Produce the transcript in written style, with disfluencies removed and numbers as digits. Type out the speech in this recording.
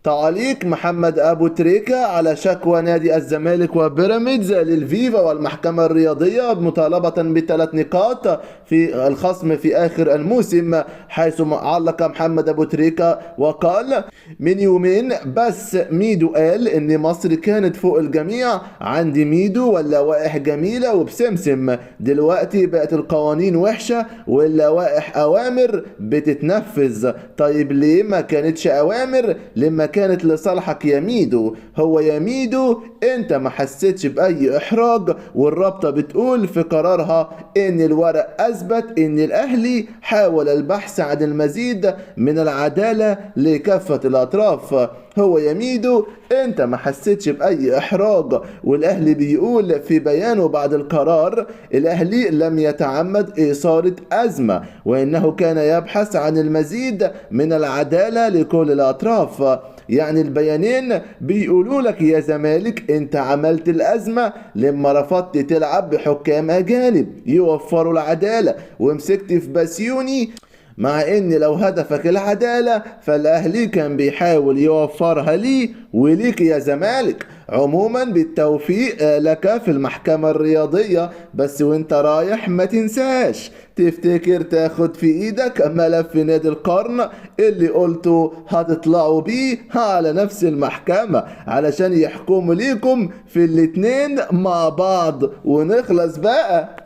تعليق محمد أبو تريكة على شكوى نادي الزمالك وبيراميدز للفيفا والمحكمة الرياضية مطالبة بثلاث نقاط في الخصم في آخر الموسم، حيث علق محمد أبو تريكة وقال: من يومين بس ميدو قال إن مصر كانت فوق الجميع، عندي ميدو واللوائح جميلة وبسمسم، دلوقتي بقت القوانين وحشة واللوائح أوامر بتتنفذ. طيب ليه ما كانتش أوامر لما كانت لصالحك يا ميدو؟ هو يا ميدو انت ما حسيتش بأي إحراج، والرابطة بتقول في قرارها إن الورق أثبت إن الأهلي حاول البحث عن المزيد من العدالة لكافة الأطراف. هو يا ميدو انت ما حسيتش بأي إحراج، والأهلي بيقول في بيانه بعد القرار: الأهلي لم يتعمد إثارة أزمة، وإنه كان يبحث عن المزيد من العدالة لكل الأطراف. يعني البيانين بيقولوا لك يا زمالك انت عملت الأزمة لما رفضت تلعب بحكام أجانب يوفروا العدالة، ومسكت في بسيوني، مع ان لو هدفك العدالة فالاهلي كان بيحاول يوفرها لي وليك يا زمالك. عموما بالتوفيق لك في المحكمة الرياضية، بس وانت رايح ما تنساش تفتكر تاخد في ايدك ملف نادي القرن اللي قلته هتطلعوا بيه على نفس المحكمة علشان يحكموا ليكم في الاتنين مع بعض ونخلص بقى.